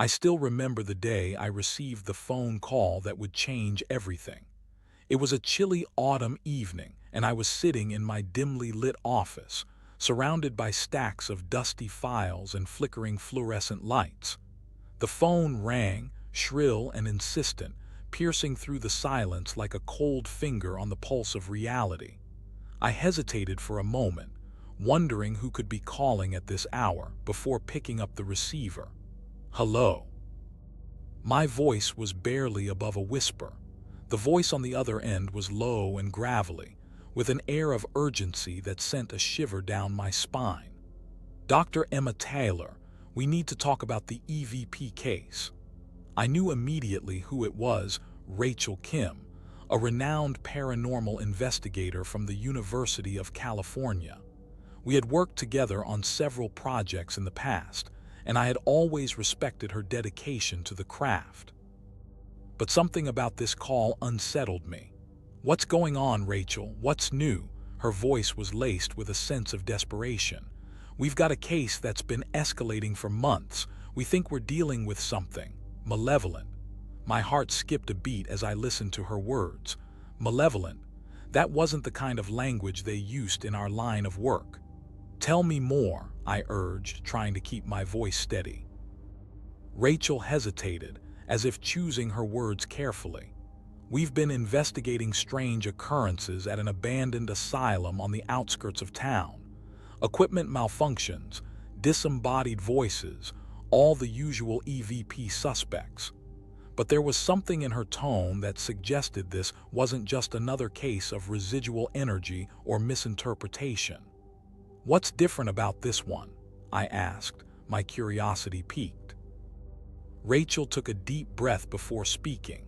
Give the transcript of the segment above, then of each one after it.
I still remember the day I received the phone call that would change everything. It was a chilly autumn evening, and I was sitting in my dimly lit office, surrounded by stacks of dusty files and flickering fluorescent lights. The phone rang, shrill and insistent, piercing through the silence like a cold finger on the pulse of reality. I hesitated for a moment, wondering who could be calling at this hour, before picking up the receiver. "Hello." My voice was barely above a whisper. The voice on the other end was low and gravelly, with an air of urgency that sent a shiver down my spine. "Dr. Emma Taylor, we need to talk about the EVP case." I knew immediately who it was: Rachel Kim, a renowned paranormal investigator from the University of California. We had worked together on several projects in the past, and I had always respected her dedication to the craft. But something about this call unsettled me. "What's going on, Rachel? What's new?" Her voice was laced with a sense of desperation. "We've got a case that's been escalating for months. We think we're dealing with something malevolent." My heart skipped a beat as I listened to her words. Malevolent. That wasn't the kind of language they used in our line of work. "Tell me more," I urged, trying to keep my voice steady. Rachel hesitated, as if choosing her words carefully. "We've been investigating strange occurrences at an abandoned asylum on the outskirts of town. Equipment malfunctions, disembodied voices, all the usual EVP suspects." But there was something in her tone that suggested this wasn't just another case of residual energy or misinterpretation. "What's different about this one?" I asked, my curiosity piqued. Rachel took a deep breath before speaking.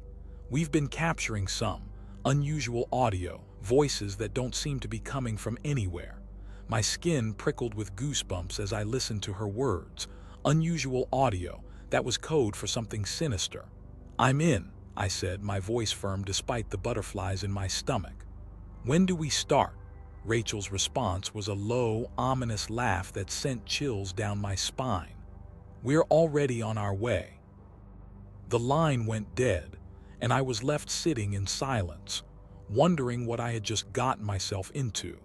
"We've been capturing some unusual audio, voices that don't seem to be coming from anywhere." My skin prickled with goosebumps as I listened to her words. Unusual audio, that was code for something sinister. "I'm in," I said, my voice firm despite the butterflies in my stomach. "When do we start?" Rachel's response was a low, ominous laugh that sent chills down my spine. "We're already on our way." The line went dead, and I was left sitting in silence, wondering what I had just gotten myself into.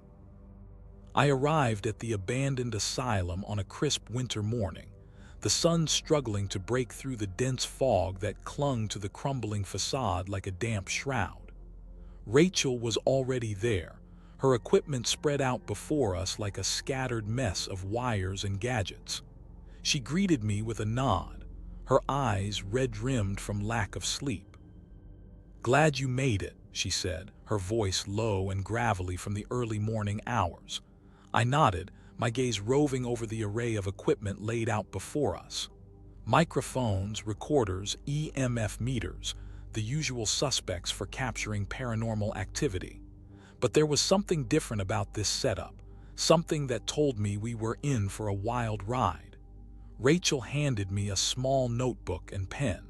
I arrived at the abandoned asylum on a crisp winter morning, the sun struggling to break through the dense fog that clung to the crumbling facade like a damp shroud. Rachel was already there, her equipment spread out before us like a scattered mess of wires and gadgets. She greeted me with a nod, her eyes red-rimmed from lack of sleep. "Glad you made it," she said, her voice low and gravelly from the early morning hours. I nodded, my gaze roving over the array of equipment laid out before us. Microphones, recorders, EMF meters, the usual suspects for capturing paranormal activity. But there was something different about this setup, something that told me we were in for a wild ride. Rachel handed me a small notebook and pen.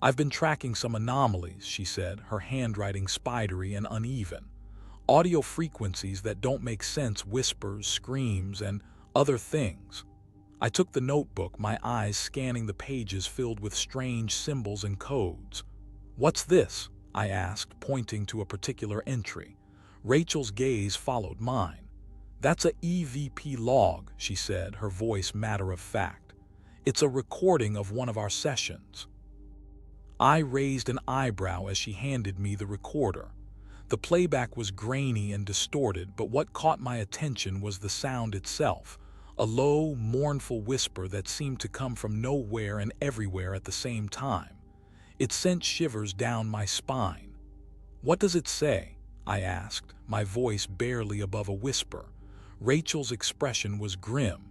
"I've been tracking some anomalies," she said, her handwriting spidery and uneven. "Audio frequencies that don't make sense, whispers, screams, and other things." I took the notebook, my eyes scanning the pages filled with strange symbols and codes. "What's this?" I asked, pointing to a particular entry. Rachel's gaze followed mine. "That's a EVP log," she said, her voice matter-of-fact. "It's a recording of one of our sessions." I raised an eyebrow as she handed me the recorder. The playback was grainy and distorted, but what caught my attention was the sound itself, a low, mournful whisper that seemed to come from nowhere and everywhere at the same time. It sent shivers down my spine. "What does it say?" I asked, my voice barely above a whisper. Rachel's expression was grim.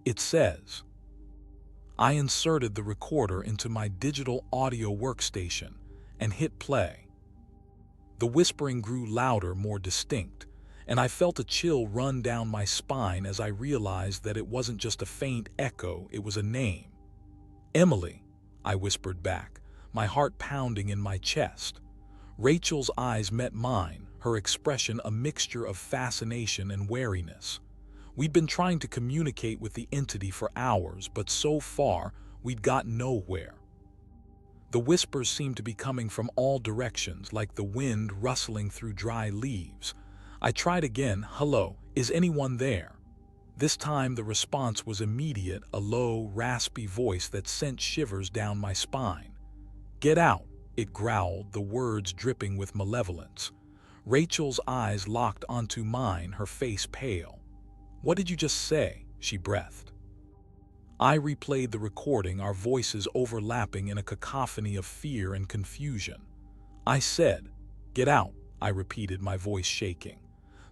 "It says." I inserted the recorder into my digital audio workstation and hit play. The whispering grew louder, more distinct, and I felt a chill run down my spine as I realized that it wasn't just a faint echo, it was a name. "Emily," I whispered back, my heart pounding in my chest. Rachel's eyes met mine, her expression a mixture of fascination and wariness. We'd been trying to communicate with the entity for hours, but so far, we'd gotten nowhere. The whispers seemed to be coming from all directions, like the wind rustling through dry leaves. I tried again. "Hello, is anyone there?" This time the response was immediate, a low, raspy voice that sent shivers down my spine. "Get out," it growled, the words dripping with malevolence. Rachel's eyes locked onto mine, her face pale. "What did you just say?" she breathed. I replayed the recording, our voices overlapping in a cacophony of fear and confusion. "I said, get out," I repeated, my voice shaking.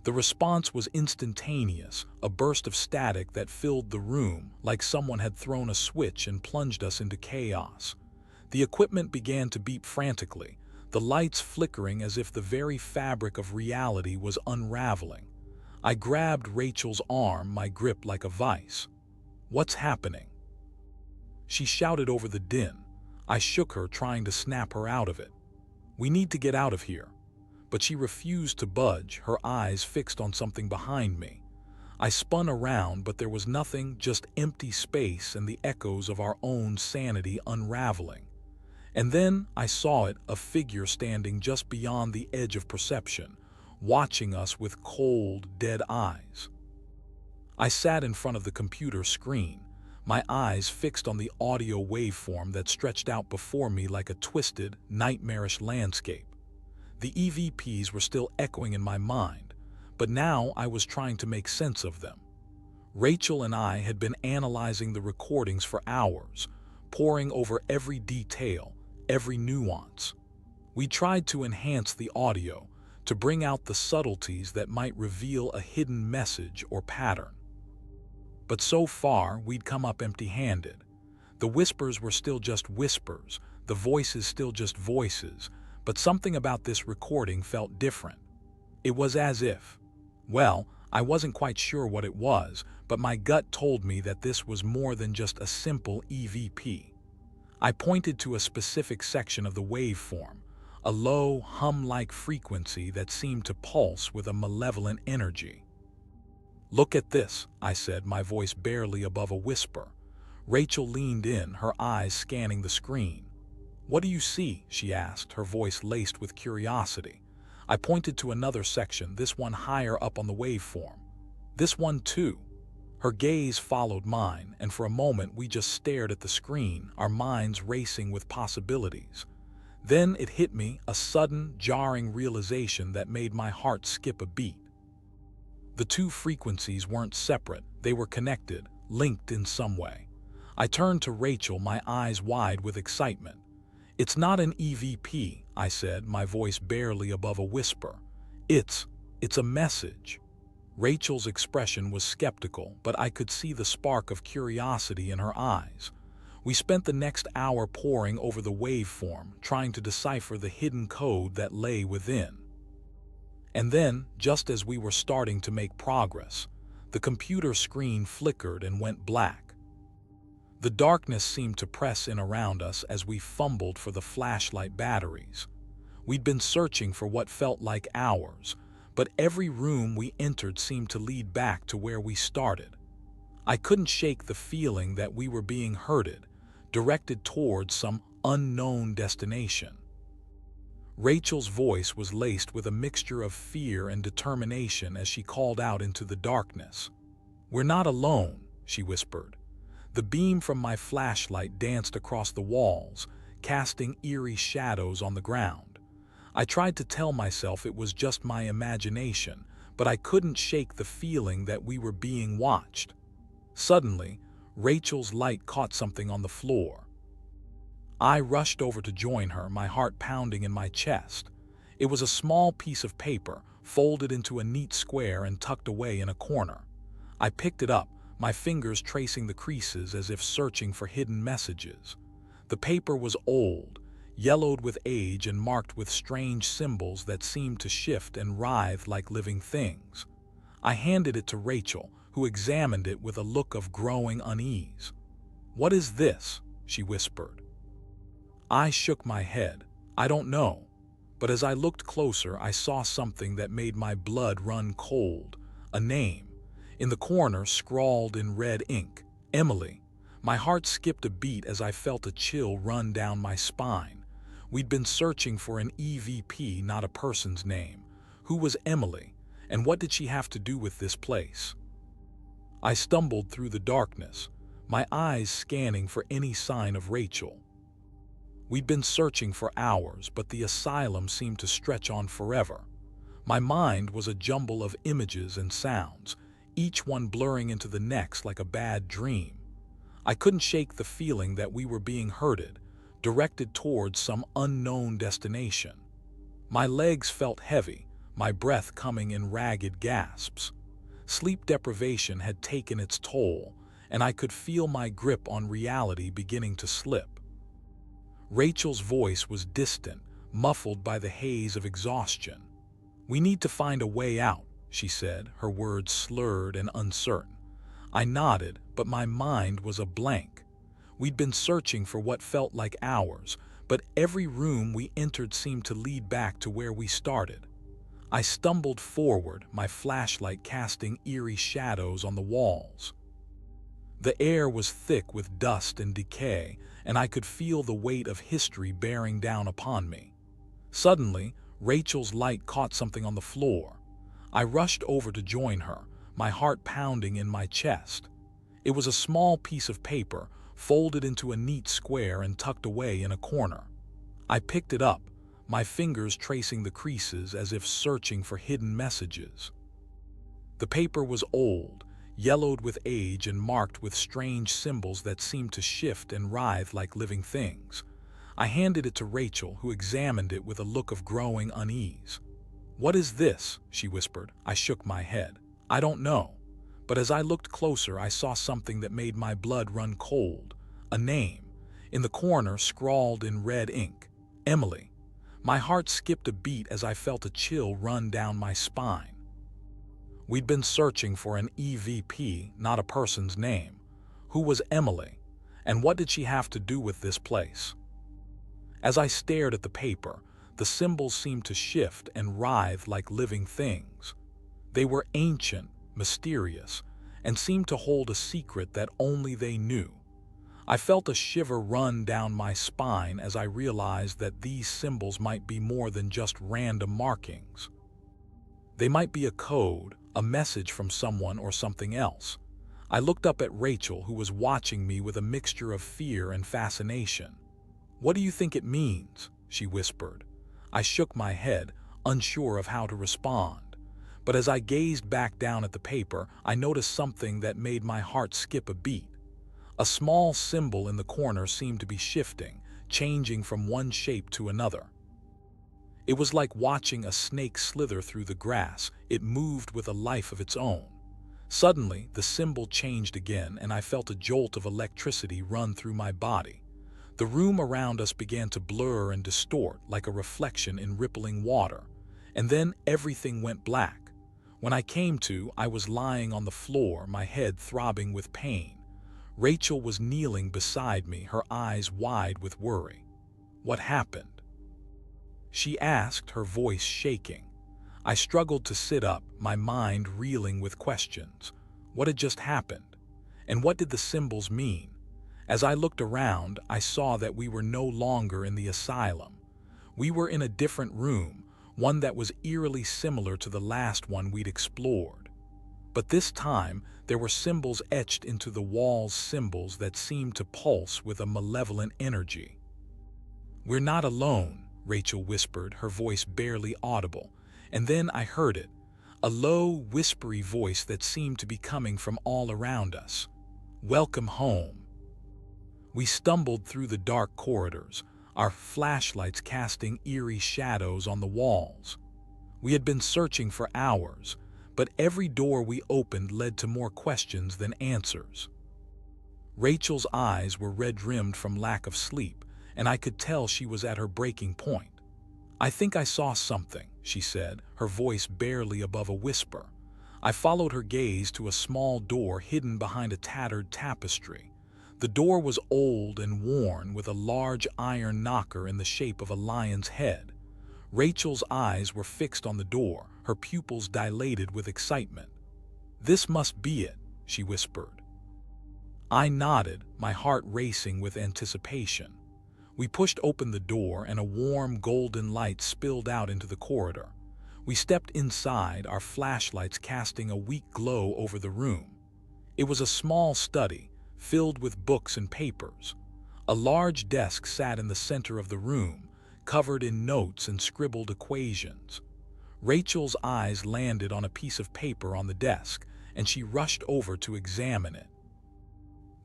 The response was instantaneous, a burst of static that filled the room, like someone had thrown a switch and plunged us into chaos. The equipment began to beep frantically, the lights flickering as if the very fabric of reality was unraveling. I grabbed Rachel's arm, my grip like a vice. "What's happening?" She shouted over the din. I shook her, trying to snap her out of it. "We need to get out of here." But she refused to budge, her eyes fixed on something behind me. I spun around, but there was nothing, just empty space and the echoes of our own sanity unraveling. And then I saw it, a figure standing just beyond the edge of perception, watching us with cold, dead eyes. I sat in front of the computer screen, my eyes fixed on the audio waveform that stretched out before me like a twisted, nightmarish landscape. The EVPs were still echoing in my mind, but now I was trying to make sense of them. Rachel and I had been analyzing the recordings for hours, poring over every detail, every nuance. We tried to enhance the audio, to bring out the subtleties that might reveal a hidden message or pattern. But so far, we'd come up empty-handed. The whispers were still just whispers, the voices still just voices, but something about this recording felt different. It was as if, well, I wasn't quite sure what it was, but my gut told me that this was more than just a simple EVP. I pointed to a specific section of the waveform, a low, hum-like frequency that seemed to pulse with a malevolent energy. "Look at this," I said, my voice barely above a whisper. Rachel leaned in, her eyes scanning the screen. "What do you see?" she asked, her voice laced with curiosity. I pointed to another section, this one higher up on the waveform. "This one too." Her gaze followed mine, and for a moment we just stared at the screen, our minds racing with possibilities. Then it hit me, a sudden, jarring realization that made my heart skip a beat. The two frequencies weren't separate, they were connected, linked in some way. I turned to Rachel, my eyes wide with excitement. "It's not an EVP," I said, my voice barely above a whisper. It's a message." Rachel's expression was skeptical, but I could see the spark of curiosity in her eyes. We spent the next hour poring over the waveform, trying to decipher the hidden code that lay within. And then, just as we were starting to make progress, the computer screen flickered and went black. The darkness seemed to press in around us as we fumbled for the flashlight batteries. We'd been searching for what felt like hours, but every room we entered seemed to lead back to where we started. I couldn't shake the feeling that we were being herded, directed towards some unknown destination. Rachel's voice was laced with a mixture of fear and determination as she called out into the darkness. "We're not alone," she whispered. The beam from my flashlight danced across the walls, casting eerie shadows on the ground. I tried to tell myself it was just my imagination, but I couldn't shake the feeling that we were being watched. Suddenly, Rachel's light caught something on the floor. I rushed over to join her, my heart pounding in my chest. It was a small piece of paper, folded into a neat square and tucked away in a corner. I picked it up, my fingers tracing the creases as if searching for hidden messages. The paper was old, yellowed with age and marked with strange symbols that seemed to shift and writhe like living things. I handed it to Rachel, who examined it with a look of growing unease. "What is this?" she whispered. I shook my head. "I don't know." But as I looked closer, I saw something that made my blood run cold. A name. In the corner, scrawled in red ink. "Emily." My heart skipped a beat as I felt a chill run down my spine. We'd been searching for an EVP, not a person's name. Who was Emily, and what did she have to do with this place? I stumbled through the darkness, my eyes scanning for any sign of Rachel. We'd been searching for hours, but the asylum seemed to stretch on forever. My mind was a jumble of images and sounds, each one blurring into the next like a bad dream. I couldn't shake the feeling that we were being herded, directed towards some unknown destination. My legs felt heavy, my breath coming in ragged gasps. Sleep deprivation had taken its toll, and I could feel my grip on reality beginning to slip. Rachel's voice was distant, muffled by the haze of exhaustion. "We need to find a way out," she said, her words slurred and uncertain. I nodded, but my mind was a blank. We'd been searching for what felt like hours, but every room we entered seemed to lead back to where we started. I stumbled forward, my flashlight casting eerie shadows on the walls. The air was thick with dust and decay, and I could feel the weight of history bearing down upon me. Suddenly, Rachel's light caught something on the floor. I rushed over to join her, my heart pounding in my chest. It was a small piece of paper, folded into a neat square and tucked away in a corner. I picked it up, my fingers tracing the creases as if searching for hidden messages. The paper was old, yellowed with age and marked with strange symbols that seemed to shift and writhe like living things. I handed it to Rachel, who examined it with a look of growing unease. "What is this?" she whispered. I shook my head. "I don't know." But as I looked closer, I saw something that made my blood run cold. A name, in the corner scrawled in red ink. Emily. My heart skipped a beat as I felt a chill run down my spine. We'd been searching for an EVP, not a person's name. Who was Emily? And what did she have to do with this place? As I stared at the paper, the symbols seemed to shift and writhe like living things. They were ancient, mysterious, and seemed to hold a secret that only they knew. I felt a shiver run down my spine as I realized that these symbols might be more than just random markings. They might be a code, a message from someone or something else. I looked up at Rachel, who was watching me with a mixture of fear and fascination. "What do you think it means?" she whispered. I shook my head, unsure of how to respond. But as I gazed back down at the paper, I noticed something that made my heart skip a beat. A small symbol in the corner seemed to be shifting, changing from one shape to another. It was like watching a snake slither through the grass. It moved with a life of its own. Suddenly, the symbol changed again, and I felt a jolt of electricity run through my body. The room around us began to blur and distort like a reflection in rippling water. And then everything went black. When I came to, I was lying on the floor, my head throbbing with pain. Rachel was kneeling beside me, her eyes wide with worry. "What happened?" she asked, her voice shaking. I struggled to sit up, my mind reeling with questions. What had just happened? And what did the symbols mean? As I looked around, I saw that we were no longer in the asylum. We were in a different room, one that was eerily similar to the last one we'd explored. But this time, there were symbols etched into the walls, symbols that seemed to pulse with a malevolent energy. "We're not alone," Rachel whispered, her voice barely audible. And then I heard it, a low, whispery voice that seemed to be coming from all around us. "Welcome home." We stumbled through the dark corridors, our flashlights casting eerie shadows on the walls. We had been searching for hours, but every door we opened led to more questions than answers. Rachel's eyes were red-rimmed from lack of sleep, and I could tell she was at her breaking point. "I think I saw something," she said, her voice barely above a whisper. I followed her gaze to a small door hidden behind a tattered tapestry. The door was old and worn, with a large iron knocker in the shape of a lion's head. Rachel's eyes were fixed on the door, her pupils dilated with excitement. "This must be it," she whispered. I nodded, my heart racing with anticipation. We pushed open the door and a warm golden light spilled out into the corridor. We stepped inside, our flashlights casting a weak glow over the room. It was a small study, filled with books and papers. A large desk sat in the center of the room, covered in notes and scribbled equations. Rachel's eyes landed on a piece of paper on the desk, and she rushed over to examine it.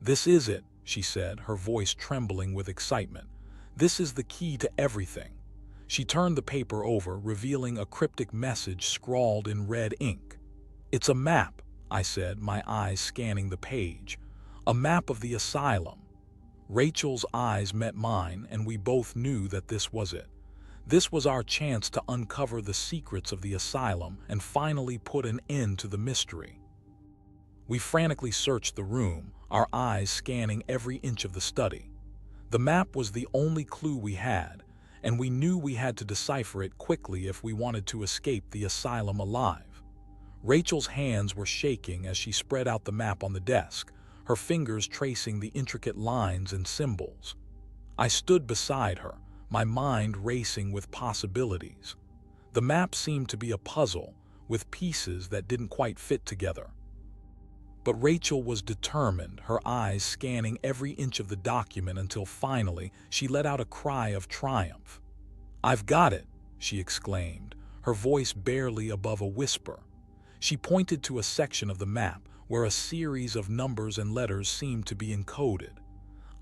"This is it," she said, her voice trembling with excitement. "This is the key to everything." She turned the paper over, revealing a cryptic message scrawled in red ink. "It's a map," I said, my eyes scanning the page. "A map of the asylum." Rachel's eyes met mine, and we both knew that this was it. This was our chance to uncover the secrets of the asylum and finally put an end to the mystery. We frantically searched the room, our eyes scanning every inch of the study. The map was the only clue we had, and we knew we had to decipher it quickly if we wanted to escape the asylum alive. Rachel's hands were shaking as she spread out the map on the desk, her fingers tracing the intricate lines and symbols. I stood beside her, my mind racing with possibilities. The map seemed to be a puzzle, with pieces that didn't quite fit together. But Rachel was determined, her eyes scanning every inch of the document until finally she let out a cry of triumph. "I've got it," she exclaimed, her voice barely above a whisper. She pointed to a section of the map where a series of numbers and letters seemed to be encoded.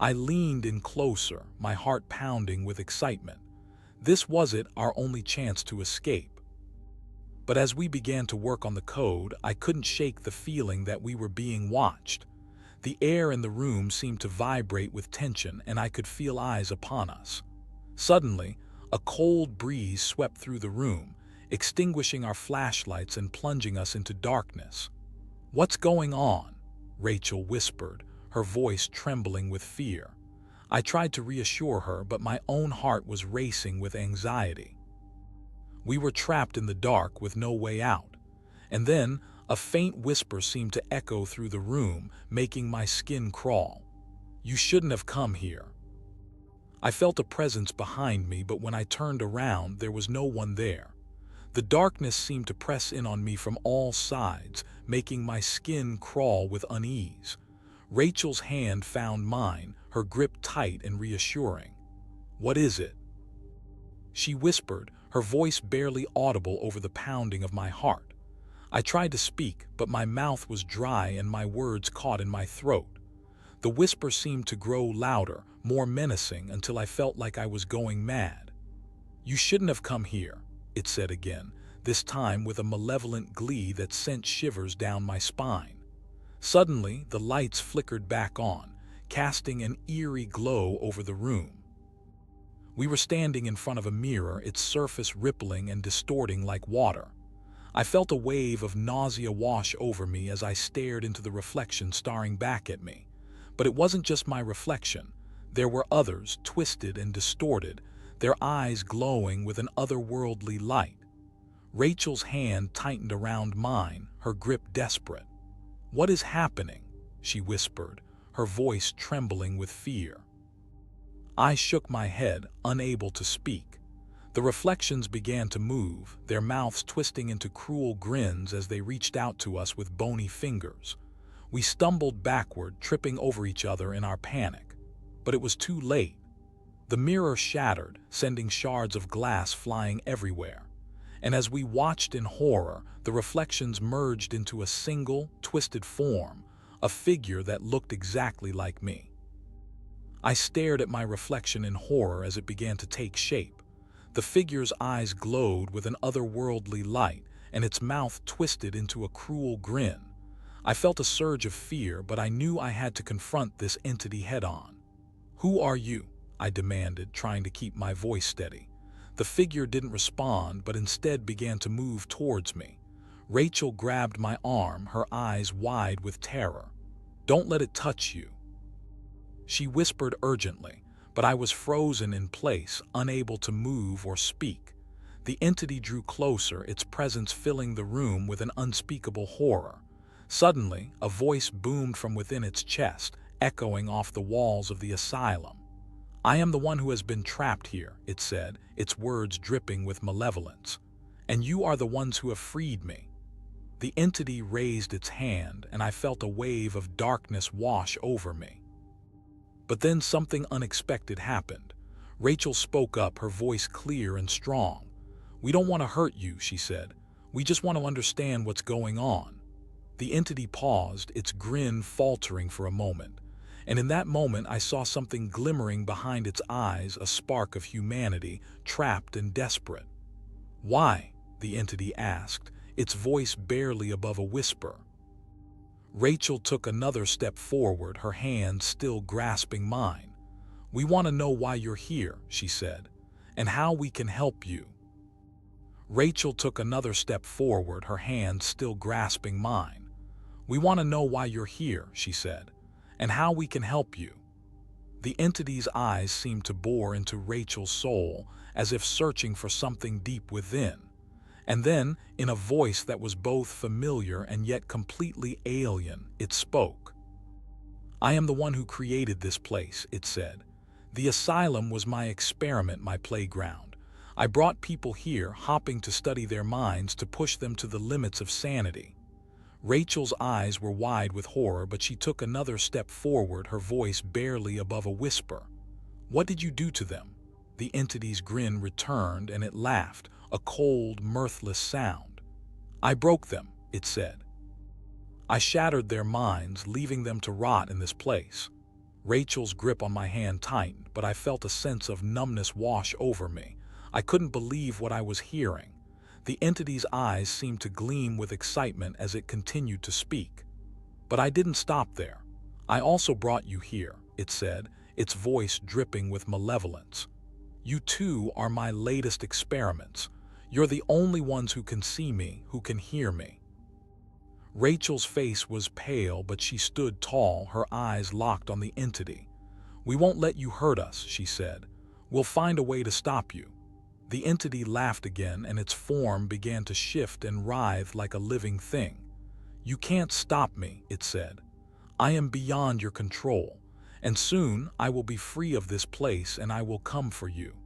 I leaned in closer, my heart pounding with excitement. This was it, our only chance to escape. But as we began to work on the code, I couldn't shake the feeling that we were being watched. The air in the room seemed to vibrate with tension, and I could feel eyes upon us. Suddenly, a cold breeze swept through the room, extinguishing our flashlights and plunging us into darkness. "What's going on?" Rachel whispered, her voice trembling with fear. I tried to reassure her, but my own heart was racing with anxiety. We were trapped in the dark with no way out. And then, a faint whisper seemed to echo through the room, making my skin crawl. "You shouldn't have come here." I felt a presence behind me, but when I turned around, there was no one there. The darkness seemed to press in on me from all sides, making my skin crawl with unease. Rachel's hand found mine, her grip tight and reassuring. "What is it?" she whispered, her voice barely audible over the pounding of my heart. I tried to speak, but my mouth was dry and my words caught in my throat. The whisper seemed to grow louder, more menacing, until I felt like I was going mad. "You shouldn't have come here," it said again, this time with a malevolent glee that sent shivers down my spine. Suddenly, the lights flickered back on, casting an eerie glow over the room. We were standing in front of a mirror, its surface rippling and distorting like water. I felt a wave of nausea wash over me as I stared into the reflection staring back at me. But it wasn't just my reflection. There were others, twisted and distorted, their eyes glowing with an otherworldly light. Rachel's hand tightened around mine, her grip desperate. "What is happening?" she whispered, her voice trembling with fear. I shook my head, unable to speak. The reflections began to move, their mouths twisting into cruel grins as they reached out to us with bony fingers. We stumbled backward, tripping over each other in our panic. But it was too late. The mirror shattered, sending shards of glass flying everywhere. And as we watched in horror, the reflections merged into a single, twisted form, a figure that looked exactly like me. I stared at my reflection in horror as it began to take shape. The figure's eyes glowed with an otherworldly light, and its mouth twisted into a cruel grin. I felt a surge of fear, but I knew I had to confront this entity head-on. "Who are you?" I demanded, trying to keep my voice steady. The figure didn't respond, but instead began to move towards me. Rachel grabbed my arm, her eyes wide with terror. "Don't let it touch you," she whispered urgently, but I was frozen in place, unable to move or speak. The entity drew closer, its presence filling the room with an unspeakable horror. Suddenly, a voice boomed from within its chest, echoing off the walls of the asylum. "I am the one who has been trapped here," it said, its words dripping with malevolence. "And you are the ones who have freed me." The entity raised its hand, and I felt a wave of darkness wash over me. But then something unexpected happened. Rachel spoke up, her voice clear and strong. "We don't want to hurt you," she said. "We just want to understand what's going on." The entity paused, its grin faltering for a moment. And in that moment I saw something glimmering behind its eyes, a spark of humanity, trapped and desperate. "Why?" the entity asked, its voice barely above a whisper. Rachel took another step forward, her hand still grasping mine. "We want to know why you're here," she said, "and how we can help you." Rachel took another step forward, her hand still grasping mine. "We want to know why you're here," she said, "and how we can help you." The entity's eyes seemed to bore into Rachel's soul, as if searching for something deep within. And then, in a voice that was both familiar and yet completely alien, it spoke. "I am the one who created this place," it said. "The asylum was my experiment, my playground. I brought people here, hoping to study their minds, to push them to the limits of sanity." Rachel's eyes were wide with horror, but she took another step forward, her voice barely above a whisper. "What did you do to them?" The entity's grin returned, and it laughed, a cold, mirthless sound. "I broke them," it said. "I shattered their minds, leaving them to rot in this place." Rachel's grip on my hand tightened, but I felt a sense of numbness wash over me. I couldn't believe what I was hearing. The entity's eyes seemed to gleam with excitement as it continued to speak. "But I didn't stop there. I also brought you here," it said, its voice dripping with malevolence. "You too are my latest experiments. You're the only ones who can see me, who can hear me." Rachel's face was pale, but she stood tall, her eyes locked on the entity. "We won't let you hurt us," she said. "We'll find a way to stop you." The entity laughed again, and its form began to shift and writhe like a living thing. "You can't stop me," it said. "I am beyond your control, and soon I will be free of this place and I will come for you."